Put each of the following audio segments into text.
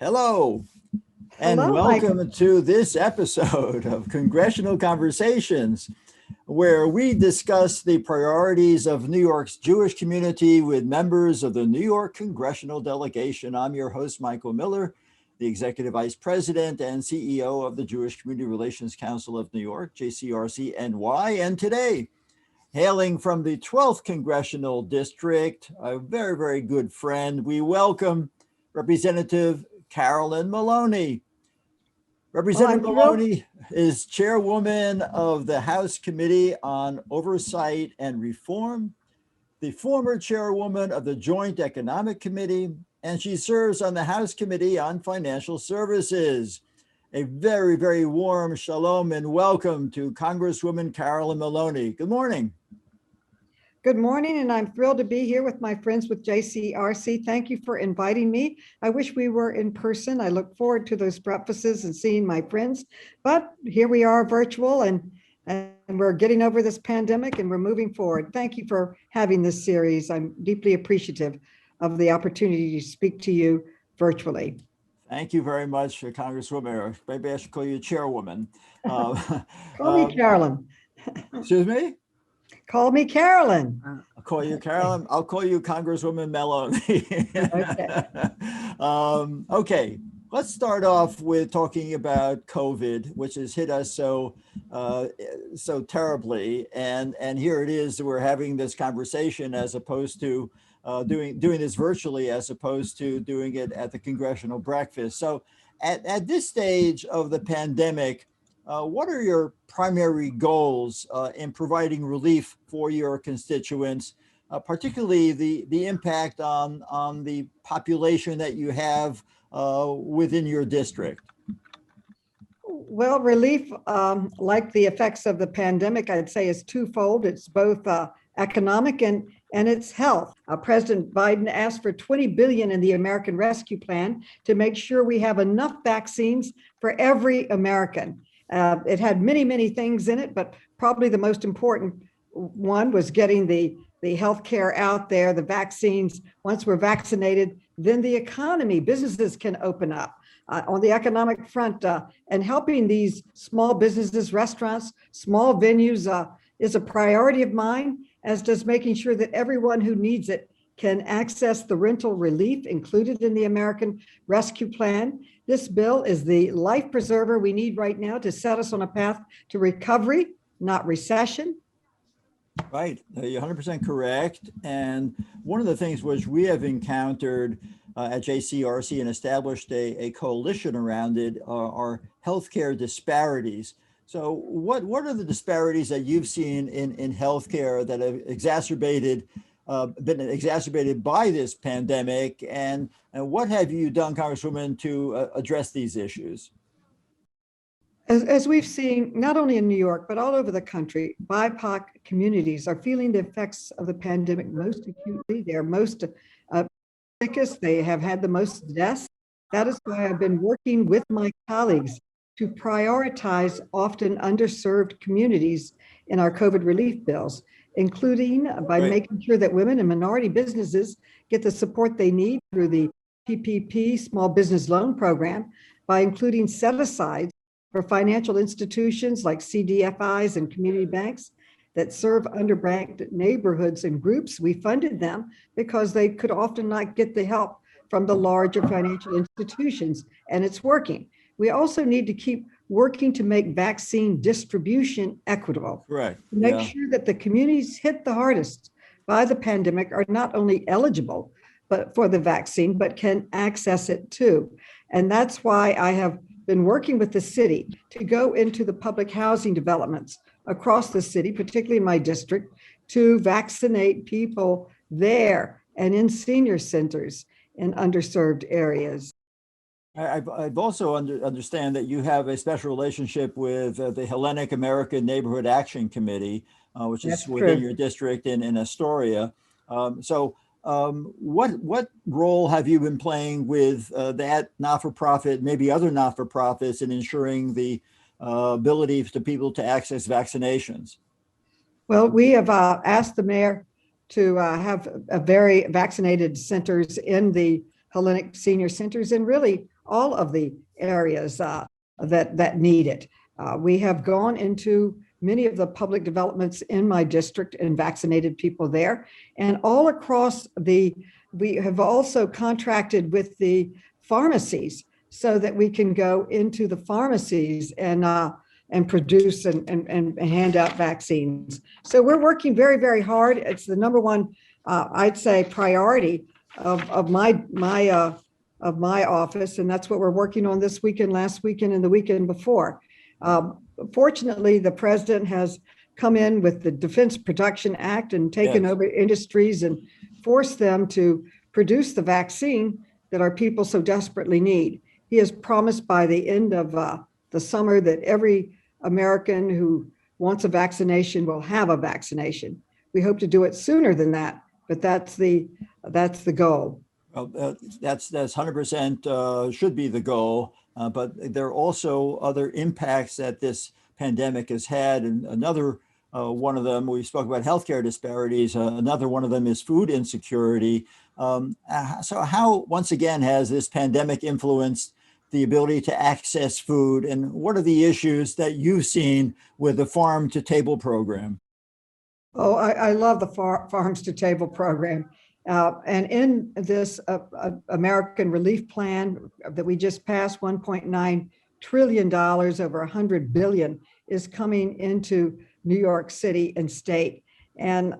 Hello, and Hello, welcome Michael. to this episode of Congressional Conversations, where we discuss the priorities of New York's Jewish community with members of the New York Congressional Delegation. I'm your host, Michael Miller, the Executive Vice President and CEO of the Jewish Community Relations Council of New York, JCRC-NY, and today, hailing from the 12th Congressional District, a very, very good friend, we welcome Representative Carolyn Maloney. Representative Maloney is chairwoman of the House Committee on Oversight and Reform, the former chairwoman of the Joint Economic Committee, and she serves on the House Committee on Financial Services. A very, very warm shalom and welcome to Congresswoman Carolyn Maloney. Good morning. Good morning, and I'm thrilled to be here with my friends with JCRC. Thank you for inviting me. I wish we were in person. I look forward to those breakfasts and seeing my friends, but here we are virtual and we're getting over this pandemic and we're moving forward. Thank you for having this series. I'm deeply appreciative of the opportunity to speak to you virtually. Thank you very much, Congresswoman. Maybe I should call you Chairwoman. Call me Carolyn. Excuse me? Call me Carolyn. I'll call you Carolyn. I'll call you Congresswoman Maloney. Okay. Okay, let's start off with talking about COVID, which has hit us so terribly. And here it is, we're having this conversation as opposed to doing this virtually, as opposed to doing it at the Congressional Breakfast. So at this stage of the pandemic, what are your primary goals in providing relief for your constituents, particularly the impact on the population that you have within your district? Well, relief, like the effects of the pandemic, I'd say is twofold. It's both economic and it's health. President Biden asked for $20 billion in the American Rescue Plan to make sure we have enough vaccines for every American. It had many, many things in it, but probably the most important one was getting the healthcare out there, the vaccines. Once we're vaccinated, then the economy, businesses can open up on the economic front, and helping these small businesses, restaurants, small venues is a priority of mine, as does making sure that everyone who needs it can access the rental relief included in the American Rescue Plan. This bill is the life preserver we need right now to set us on a path to recovery, not recession. Right, you're 100% correct. And one of the things which we have encountered at JCRC and established a coalition around it are healthcare disparities. So what are the disparities that you've seen in healthcare that have been exacerbated by this pandemic, and what have you done, Congresswoman, to address these issues? As we've seen, not only in New York, but all over the country, BIPOC communities are feeling the effects of the pandemic most acutely. They're most sickest. They have had the most deaths. That is why I've been working with my colleagues to prioritize often underserved communities in our COVID relief bills, including by making sure that women and minority businesses get the support they need through the PPP Small Business Loan Program, by including set-asides for financial institutions like CDFIs and community banks that serve underbanked neighborhoods and groups. We funded them because they could often not get the help from the larger financial institutions, and it's working. We also need to keep working to make vaccine distribution equitable. Right. To make sure that the communities hit the hardest by the pandemic are not only eligible for the vaccine, but can access it too. And that's why I have been working with the city to go into the public housing developments across the city, particularly in my district, to vaccinate people there and in senior centers in underserved areas. I've also understand that you have a special relationship with the Hellenic American Neighborhood Action Committee, which is within your district in Astoria. What role have you been playing with that not-for-profit, maybe other not-for-profits, in ensuring the ability to people to access vaccinations? Well, we have asked the mayor to have very vaccinated centers in the Hellenic Senior Centers, and really all of the areas that need it. We have gone into many of the public developments in my district and vaccinated people there. And all across we have also contracted with the pharmacies so that we can go into the pharmacies and produce and hand out vaccines. So we're working very, very hard. It's the number one, I'd say, priority of my office, and that's what we're working on this weekend, last weekend, and the weekend before. Fortunately, the president has come in with the Defense Production Act and taken over industries and forced them to produce the vaccine that our people so desperately need. He has promised by the end of the summer that every American who wants a vaccination will have a vaccination. We hope to do it sooner than that, but that's the goal. Well, that's 100% should be the goal, but there are also other impacts that this pandemic has had, and another one of them, we spoke about healthcare disparities, another one of them is food insecurity. So how, once again, has this pandemic influenced the ability to access food, and what are the issues that you've seen with the Farm to Table program? Oh, I love the Farms to Table program. And in this American Relief Plan that we just passed, $1.9 trillion, over $100 billion is coming into New York City and state. And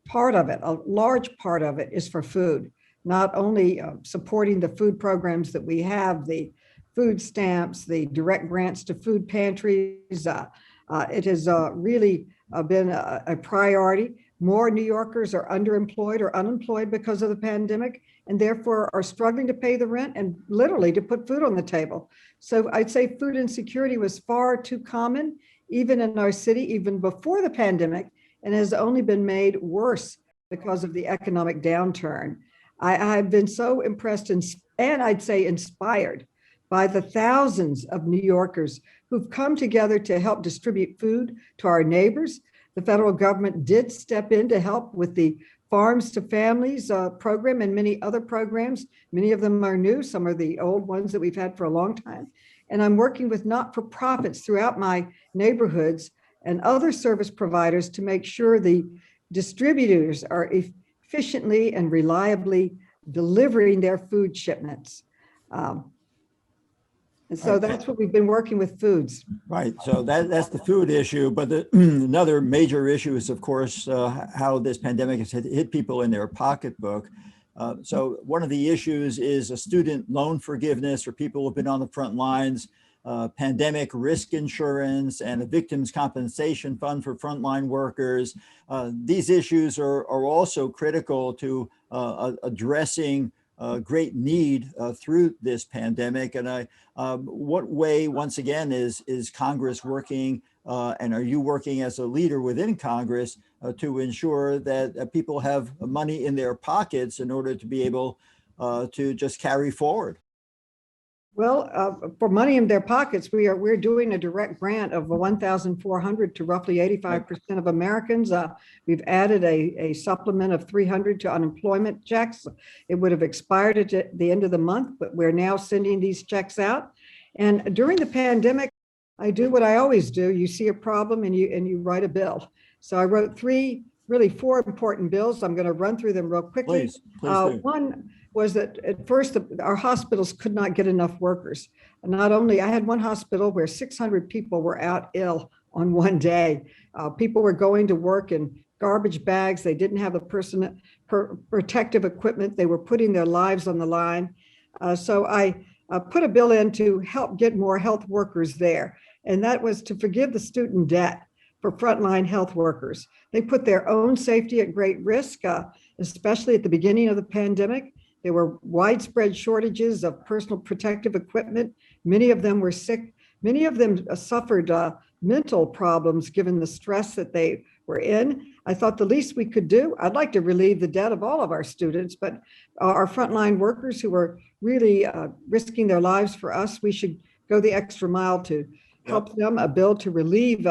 part of it, a large part of it, is for food, not only supporting the food programs that we have, the food stamps, the direct grants to food pantries. It has really been a priority. More New Yorkers are underemployed or unemployed because of the pandemic, and therefore are struggling to pay the rent and literally to put food on the table. So I'd say food insecurity was far too common, even in our city, even before the pandemic, and has only been made worse because of the economic downturn. I've been so impressed and I'd say inspired by the thousands of New Yorkers who've come together to help distribute food to our neighbors. The federal government did step in to help with the Farms to Families program and many other programs. Many of them are new. Some are the old ones that we've had for a long time. And I'm working with not-for-profits throughout my neighborhoods and other service providers to make sure the distributors are efficiently and reliably delivering their food shipments. And so that's what we've been working with foods. Right. So that's the food issue. But another major issue is, of course, how this pandemic has hit people in their pocketbook. So one of the issues is a student loan forgiveness for people who've been on the front lines, pandemic risk insurance, and a victims compensation fund for frontline workers. These issues are also critical to addressing great need through this pandemic. And what way, once again, is Congress working, and are you working as a leader within Congress to ensure that people have money in their pockets in order to be able to just carry forward? Well, for money in their pockets, we're doing a direct grant of 1,400 to roughly 85% of Americans. We've added a supplement of 300 to unemployment checks. It would have expired at the end of the month, but we're now sending these checks out. And during the pandemic, I do what I always do. You see a problem and you write a bill. So I wrote really four important bills. I'm going to run through them real quickly. Please do. One was that at first our hospitals could not get enough workers. Not only, I had one hospital where 600 people were out ill on one day. People were going to work in garbage bags. They didn't have the protective equipment. They were putting their lives on the line. So I put a bill in to help get more health workers there. And that was to forgive the student debt for frontline health workers. They put their own safety at great risk, especially at the beginning of the pandemic. There were widespread shortages of personal protective equipment. Many of them were sick. Many of them suffered mental problems given the stress that they were in. I thought the least we could do, I'd like to relieve the debt of all of our students, but our frontline workers who are really risking their lives for us, we should go the extra mile to help them. A bill to relieve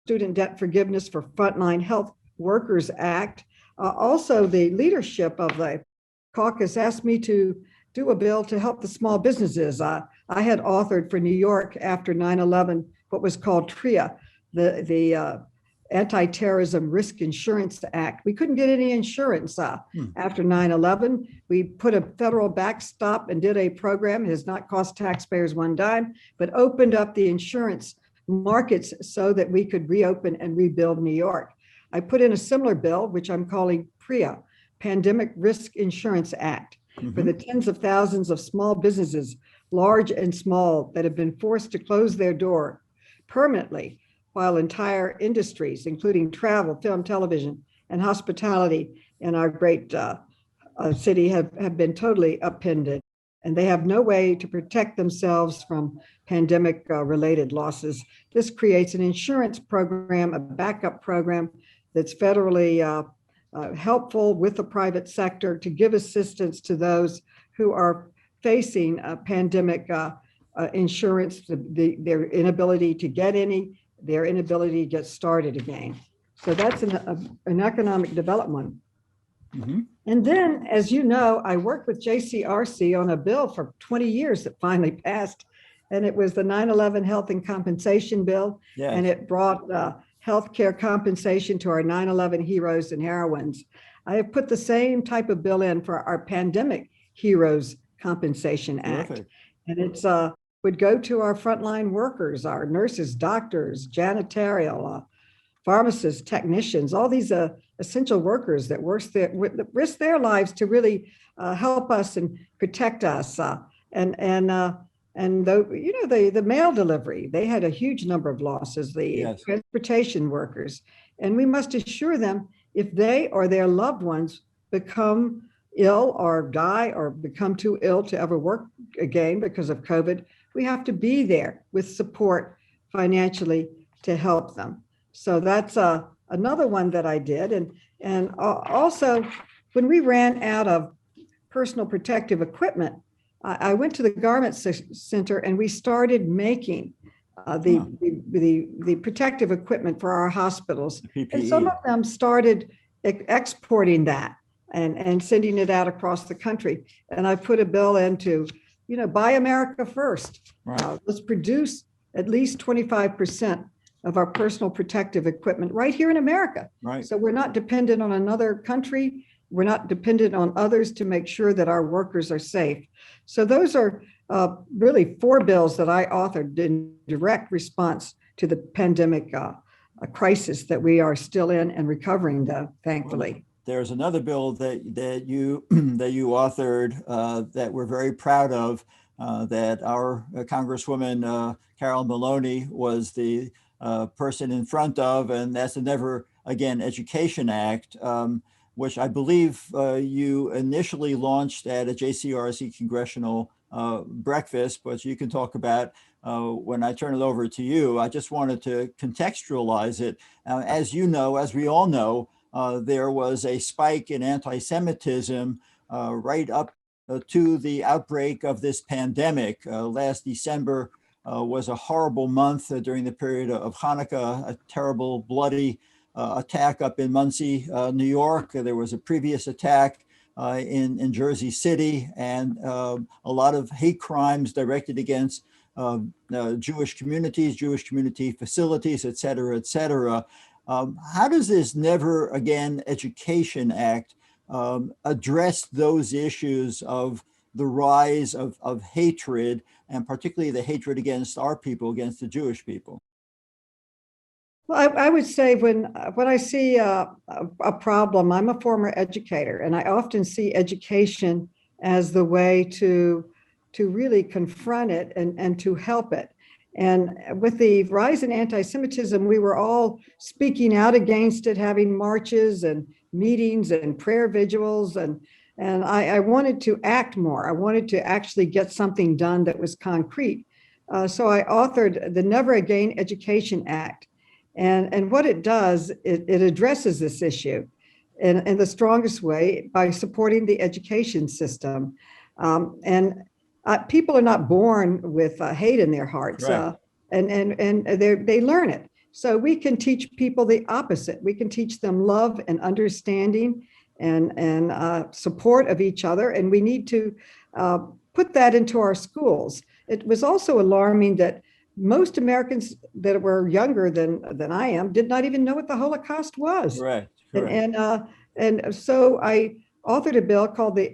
Student Debt Forgiveness for Frontline Health Workers Act. Also, the leadership of the caucus asked me to do a bill to help the small businesses. I had authored for New York after 9/11 what was called TRIA, the Anti-Terrorism Risk Insurance Act. We couldn't get any insurance after 9/11. We put a federal backstop and did a program. It has not cost taxpayers one dime, but opened up the insurance markets so that we could reopen and rebuild New York. I put in a similar bill, which I'm calling PRIA, Pandemic Risk Insurance Act, for the tens of thousands of small businesses, large and small, that have been forced to close their door permanently, while entire industries, including travel, film, television, and hospitality in our great city have been totally upended. And they have no way to protect themselves from pandemic related losses. This creates an insurance program, a backup program that's federally helpful with the private sector to give assistance to those who are facing pandemic insurance, their inability to get any, their inability to get started again. So that's an economic development. And then, as you know, I worked with JCRC on a bill for 20 years that finally passed, and it was the 9/11 Health and Compensation Bill, and it brought healthcare compensation to our 9/11 heroes and heroines. I have put the same type of bill in for our Pandemic Heroes Compensation Act, and it's would go to our frontline workers, our nurses, doctors, janitorial, pharmacists, technicians, all these essential workers that risk their lives to really help us and protect us. And though, you know, the mail delivery, they had a huge number of losses, the transportation workers. And we must assure them, if they or their loved ones become ill or die or become too ill to ever work again because of COVID, we have to be there with support financially to help them. So that's another one that I did. And also, when we ran out of personal protective equipment, I went to the Garment Center and we started making the protective equipment for our hospitals. And some of them started exporting that and sending it out across the country. And I put a bill into, you know, Buy America First. Let's produce at least 25% of our personal protective equipment right here in America. So we're not dependent on another country. We're not dependent on others to make sure that our workers are safe. So those are really 4 bills that I authored in direct response to the pandemic crisis that we are still in and recovering, thankfully. There's another bill that you authored that we're very proud of, that our Congresswoman Carolyn Maloney was the person in front of, and that's the Never Again Education Act, which I believe you initially launched at a JCRC Congressional Breakfast, but you can talk about when I turn it over to you. I just wanted to contextualize it. As you know, as we all know, there was a spike in anti-Semitism right up to the outbreak of this pandemic. Last December was a horrible month during the period of Hanukkah, a terrible, bloody attack up in Muncie, New York. There was a previous attack in Jersey City, and a lot of hate crimes directed against Jewish communities, Jewish community facilities, et cetera, et cetera. How does this Never Again Education Act address those issues of the rise of hatred, and particularly the hatred against our people, against the Jewish people? Well, I would say when I see a problem, I'm a former educator, and I often see education as the way to really confront it and to help it. And with the rise in anti-Semitism, we were all speaking out against it, having marches and meetings and prayer vigils, and I wanted to act more. I wanted to actually get something done that was concrete. So I authored the Never Again Education Act. And what it does, it addresses this issue in the strongest way by supporting the education system. People are not born with hate in their hearts, and they learn it. So we can teach people the opposite. We can teach them love and understanding and support of each other. And we need to put that into our schools. It was also alarming that most Americans that were younger than I am did not even know what the Holocaust was. Correct. And so I authored a bill called the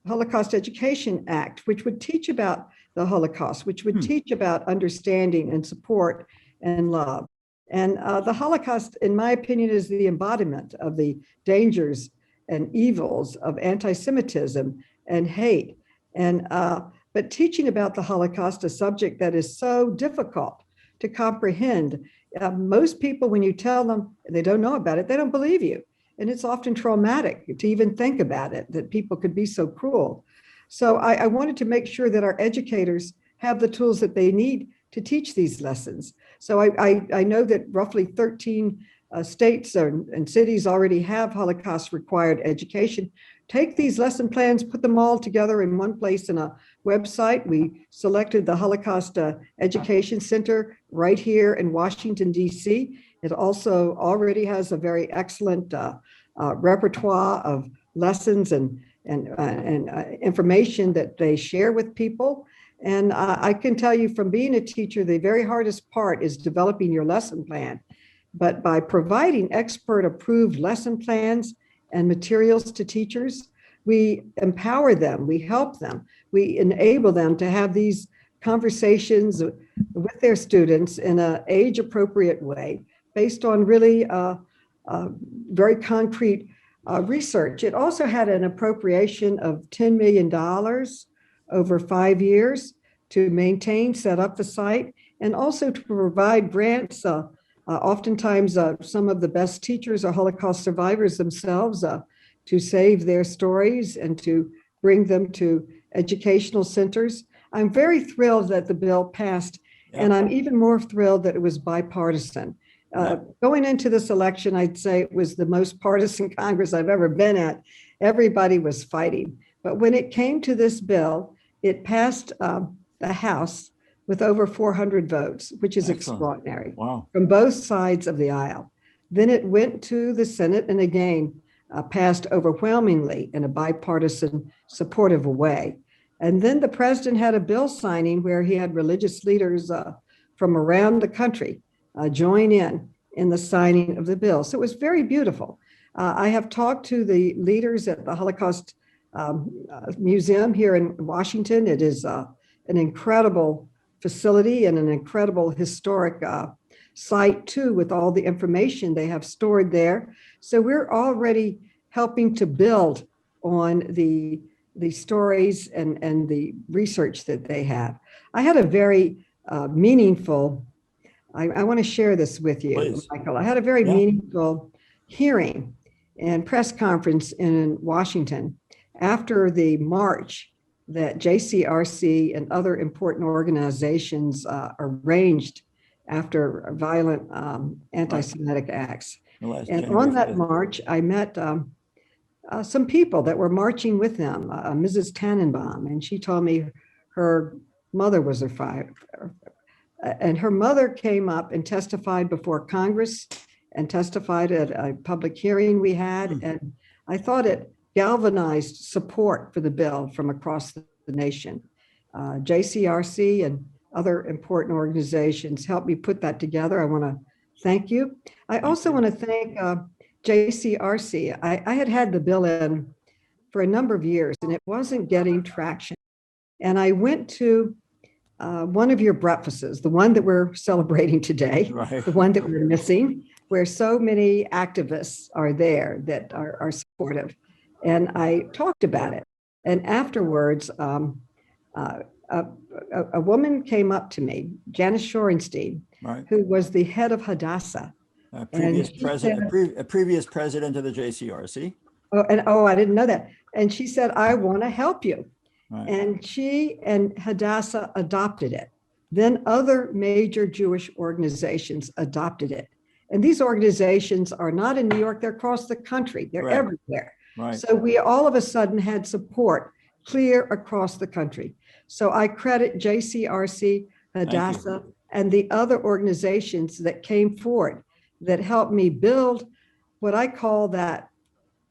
Holocaust Education Act, which would teach about the Holocaust, which would teach about understanding and support and love. And the Holocaust, in my opinion, is the embodiment of the dangers and evils of anti-Semitism and hate. But teaching about the Holocaust, a subject that is so difficult to comprehend, most people, when you tell them they don't know about it, they don't believe you. And it's often traumatic to even think about it, that people could be so cruel. So I wanted to make sure that our educators have the tools that they need to teach these lessons. So I know that roughly 13 states and cities already have Holocaust required education. Take these lesson plans, put them all together in one place in a website. We selected the Holocaust Education Center right here in Washington, D.C. It also already has a very excellent repertoire of lessons and information that they share with people. And I can tell you from being a teacher, the very hardest part is developing your lesson plan. But by providing expert approved lesson plans and materials to teachers, we empower them, we help them, we enable them to have these conversations with their students in an age appropriate way based on really very concrete research. It also had an appropriation of $10 million over 5 years to maintain, set up the site, and also to provide grants. Oftentimes, some of the best teachers are Holocaust survivors themselves, to save their stories and to bring them to educational centers. I'm very thrilled that the bill passed, and I'm even more thrilled that it was bipartisan. Going into this election, I'd say it was the most partisan Congress I've ever been at. Everybody was fighting. But when it came to this bill, it passed the House with over 400 votes, which is extraordinary. Wow. From both sides of the aisle. Then it went to the Senate and again passed overwhelmingly in a bipartisan supportive way. And then the president had a bill signing where he had religious leaders from around the country join in the signing of the bill. So it was very beautiful. I have talked to the leaders at the Holocaust Museum here in Washington. It is an incredible facility and an incredible historic site too, with all the information they have stored there. So we're already helping to build on the stories and the research that they have. I had a very meaningful, I want to share this with you, please, Michael. I had a very meaningful hearing and press conference in Washington after the march that JCRC and other important organizations arranged after violent anti-Semitic acts. And on that march, I met some people that were marching with them, Mrs. Tannenbaum, and she told me her mother was a firefighter. And her mother came up and testified before Congress and testified at a public hearing we had. And I thought it galvanized support for the bill from across the nation. JCRC and other important organizations helped me put that together. I want to thank you. I also want to thank JCRC. I had the bill in for a number of years and it wasn't getting traction. And I went to one of your breakfasts, the one that we're celebrating today, the one that we're missing, where so many activists are there that are supportive. And I talked about it. And afterwards, a woman came up to me, Janice Shorenstein, who was the head of Hadassah. A previous president of the JCRC. I didn't know that. And she said, I want to help you. And she and Hadassah adopted it. Then other major Jewish organizations adopted it. And these organizations are not in New York, they're across the country, they're everywhere. So we all of a sudden had support clear across the country. So I credit JCRC, Hadassah, and the other organizations that came forward that helped me build what I call that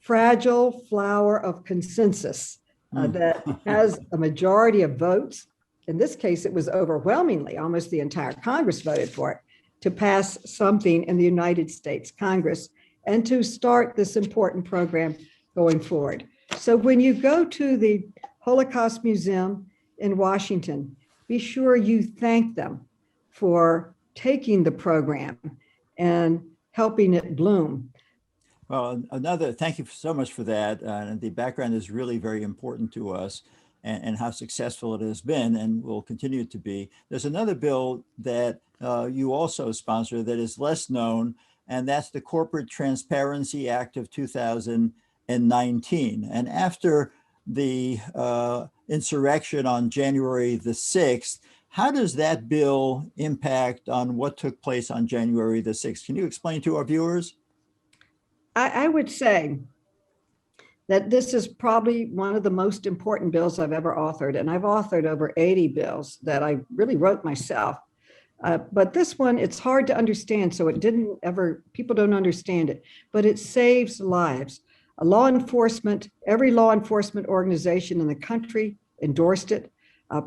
fragile flower of consensus that has a majority of votes. In this case, it was overwhelmingly, almost the entire Congress voted for it, to pass something in the United States Congress and to start this important program going forward. So when you go to the Holocaust Museum in Washington, be sure you thank them for taking the program and helping it bloom. Well, thank you so much for that. And the background is really very important to us and how successful it has been and will continue to be. There's another bill that you also sponsor that is less known, and that's the Corporate Transparency Act of 2019. And after the insurrection on January the 6th, how does that bill impact on what took place on January the 6th? Can you explain to our viewers? I would say that this is probably one of the most important bills I've ever authored. And I've authored over 80 bills that I really wrote myself. But this one, it's hard to understand. So people don't understand it, but it saves lives. Law enforcement, every law enforcement organization in the country endorsed it.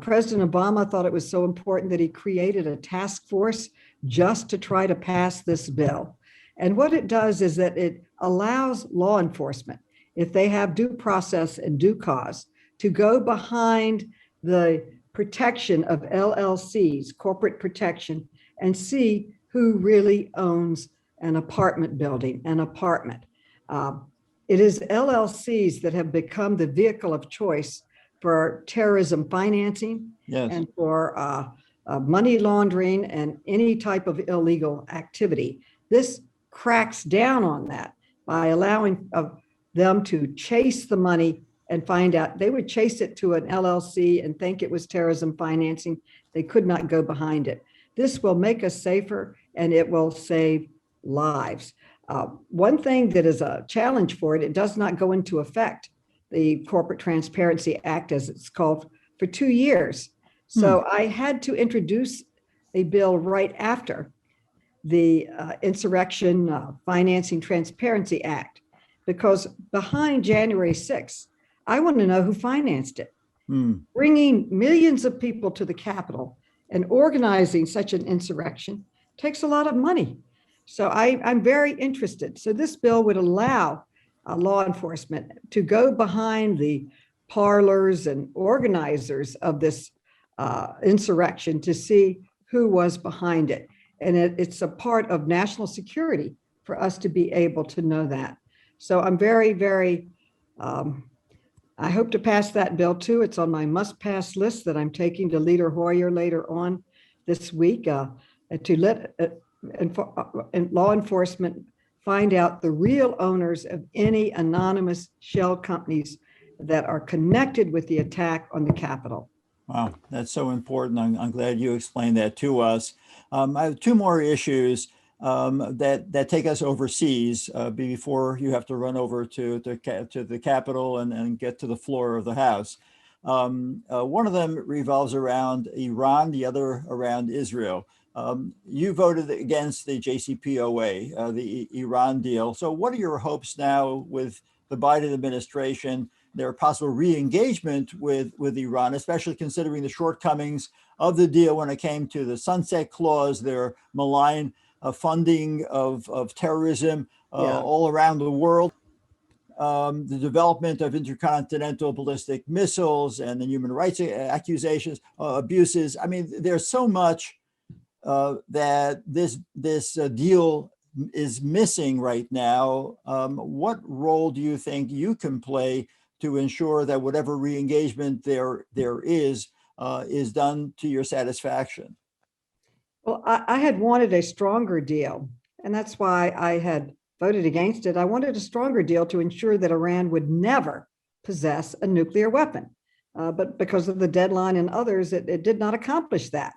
President Obama thought it was so important that he created a task force just to try to pass this bill. And what it does is that it allows law enforcement, if they have due process and due cause, to go behind the protection of LLCs, corporate protection, and see who really owns an apartment building, an apartment. It is LLCs that have become the vehicle of choice for terrorism financing, yes, and for money laundering and any type of illegal activity. This cracks down on that by allowing them to chase the money and find out. They would chase it to an LLC and think it was terrorism financing. They could not go behind it. This will make us safer and it will save lives. One thing that is a challenge for it, it does not go into effect, the Corporate Transparency Act, as it's called, for 2 years. So I had to introduce a bill right after the Insurrection Financing Transparency Act, because behind January 6th, I want to know who financed it. Bringing millions of people to the Capitol and organizing such an insurrection takes a lot of money. So I'm very interested. So this bill would allow law enforcement to go behind the parlors and organizers of this insurrection to see who was behind it. And it's a part of national security for us to be able to know that. So I'm very, very, I hope to pass that bill too. It's on my must-pass list that I'm taking to Leader Hoyer later on this week to let law enforcement find out the real owners of any anonymous shell companies that are connected with the attack on the Capitol. Wow, that's so important. I'm glad you explained that to us. I have two more issues that take us overseas before you have to run over to the Capitol and get to the floor of the House. One of them revolves around Iran, the other around Israel. You voted against the JCPOA, the Iran deal. So what are your hopes now with the Biden administration, their possible re-engagement with Iran, especially considering the shortcomings of the deal when it came to the sunset clause, their malign funding of terrorism all around the world, the development of intercontinental ballistic missiles and the human rights accusations, abuses. I mean, there's so much that this deal is missing right now. What role do you think you can play to ensure that whatever re-engagement there is done to your satisfaction? Well, I had wanted a stronger deal, and that's why I had voted against it. I wanted a stronger deal to ensure that Iran would never possess a nuclear weapon. But because of the deadline and others, it did not accomplish that.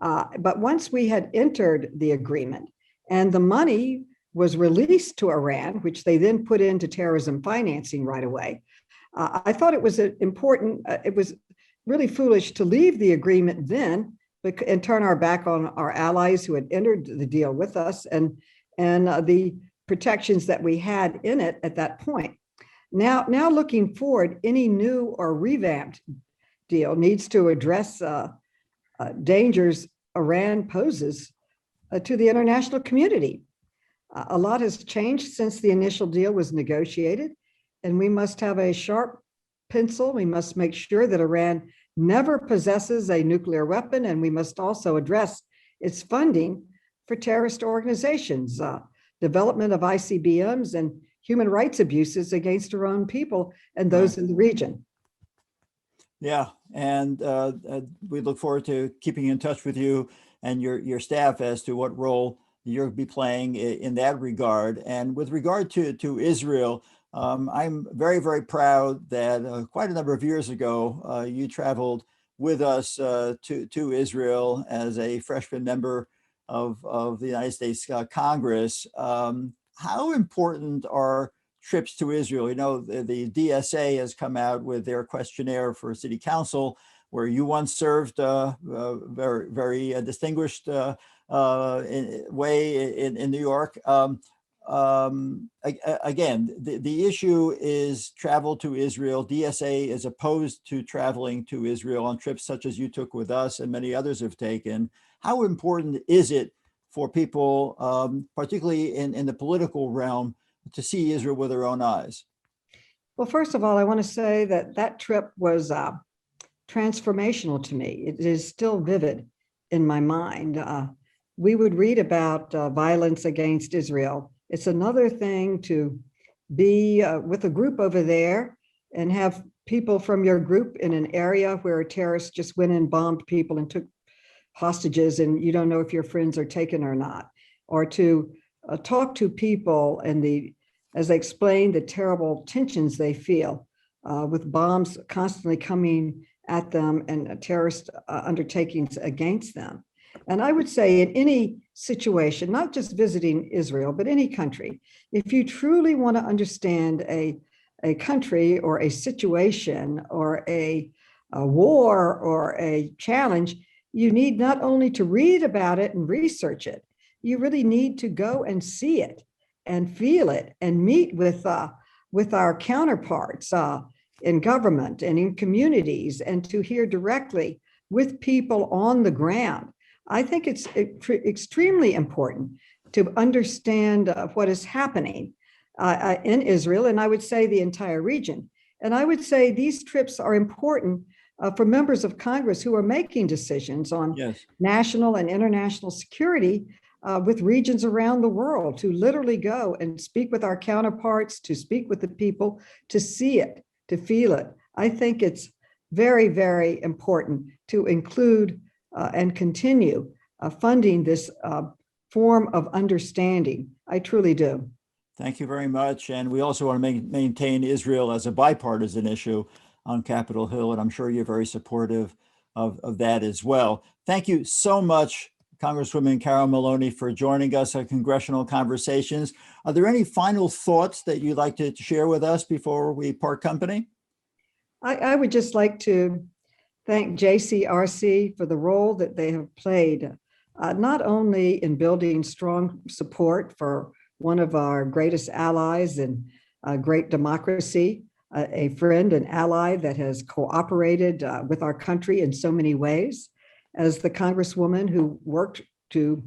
But once we had entered the agreement and the money was released to Iran, which they then put into terrorism financing right away, I thought it was important. It was really foolish to leave the agreement then and turn our back on our allies who had entered the deal with us and the protections that we had in it at that point. Now looking forward, any new or revamped deal needs to address dangers Iran poses to the international community. A lot has changed since the initial deal was negotiated, and we must have a sharp pencil. We must make sure that Iran never possesses a nuclear weapon, and we must also address its funding for terrorist organizations, development of ICBMs, and human rights abuses against our own people and those in the region. Yeah, and we look forward to keeping in touch with you and your staff as to what role you'll be playing in that regard. And with regard to Israel, I'm very, very proud that quite a number of years ago, you traveled with us to Israel as a freshman member of the United States Congress. How important are trips to Israel? You know, the DSA has come out with their questionnaire for city council, where you once served very, very distinguished way in New York. Again, the issue is travel to Israel. DSA is opposed to traveling to Israel on trips such as you took with us and many others have taken. How important is it for people, particularly in the political realm, to see Israel with their own eyes? Well, first of all, I want to say that trip was transformational to me. It is still vivid in my mind. We would read about violence against Israel. It's another thing to be with a group over there and have people from your group in an area where terrorists just went and bombed people and took hostages, and you don't know if your friends are taken or not, or to talk to people and as they explain the terrible tensions they feel with bombs constantly coming at them and terrorist undertakings against them. And I would say in any situation, not just visiting Israel, but any country, if you truly want to understand a country or a situation or a war or a challenge, you need not only to read about it and research it, you really need to go and see it and feel it and meet with our counterparts in government and in communities, and to hear directly with people on the ground. I think it's extremely important to understand what is happening in Israel, and I would say the entire region. And I would say these trips are important for members of Congress who are making decisions on national and international security with regions around the world, to literally go and speak with our counterparts, to speak with the people, to see it, to feel it. I think it's very, very important to include and continue funding this form of understanding. I truly do. Thank you very much. And we also want to maintain Israel as a bipartisan issue on Capitol Hill, and I'm sure you're very supportive of that as well. Thank you so much, Congresswoman Carolyn Maloney, for joining us at Congressional Conversations. Are there any final thoughts that you'd like to share with us before we part company? I would just like to thank JCRC for the role that they have played, not only in building strong support for one of our greatest allies and a great democracy, a friend and ally that has cooperated with our country in so many ways, as the Congresswoman who worked to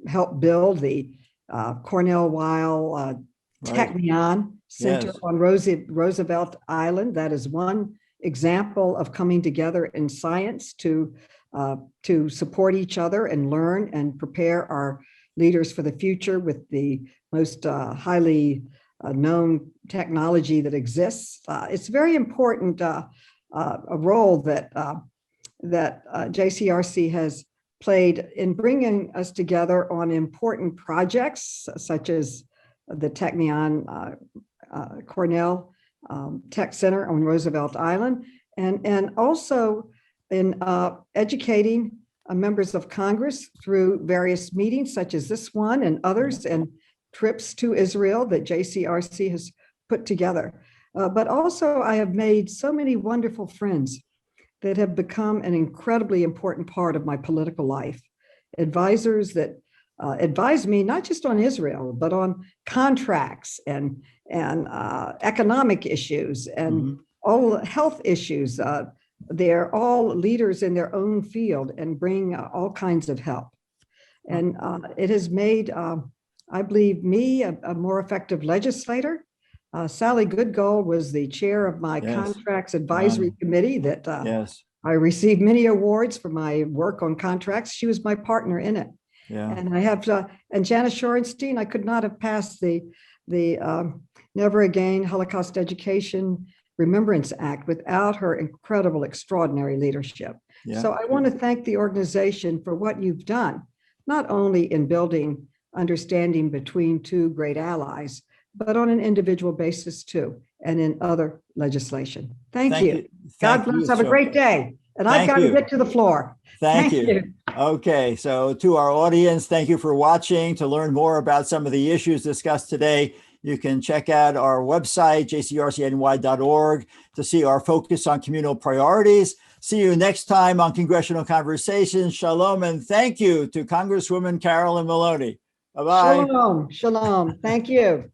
help build the Cornell Weil Technion Center on Roosevelt Island. That is one example of coming together in science to support each other and learn and prepare our leaders for the future with the most highly known technology that exists. It's very important a role that JCRC has played in bringing us together on important projects such as the Technion Cornell Tech Center on Roosevelt Island, and also in educating members of Congress through various meetings such as this one and others, and trips to Israel that JCRC has put together. But also I have made so many wonderful friends that have become an incredibly important part of my political life. Advisors that advised me not just on Israel, but on contracts and economic issues and all health issues. They're all leaders in their own field and bring all kinds of help. And it has made, I believe, me a more effective legislator. Sally Goodgold was the chair of my contracts advisory committee that I received many awards for my work on contracts. She was my partner in it. And I have, and Janice Shorenstein, I could not have passed the Never Again Holocaust Education Remembrance Act without her incredible, extraordinary leadership. So I want to thank the organization for what you've done, not only in building understanding between two great allies, but on an individual basis too, and in other legislation. Thank you. God bless. Have a great day. And I've got to get to the floor. Thank you. Okay, so to our audience, thank you for watching. To learn more about some of the issues discussed today, you can check out our website, jcrc-ny.org, to see our focus on communal priorities. See you next time on Congressional Conversations. Shalom, and thank you to Congresswoman Carolyn Maloney. Bye-bye. Shalom. Shalom. Thank you.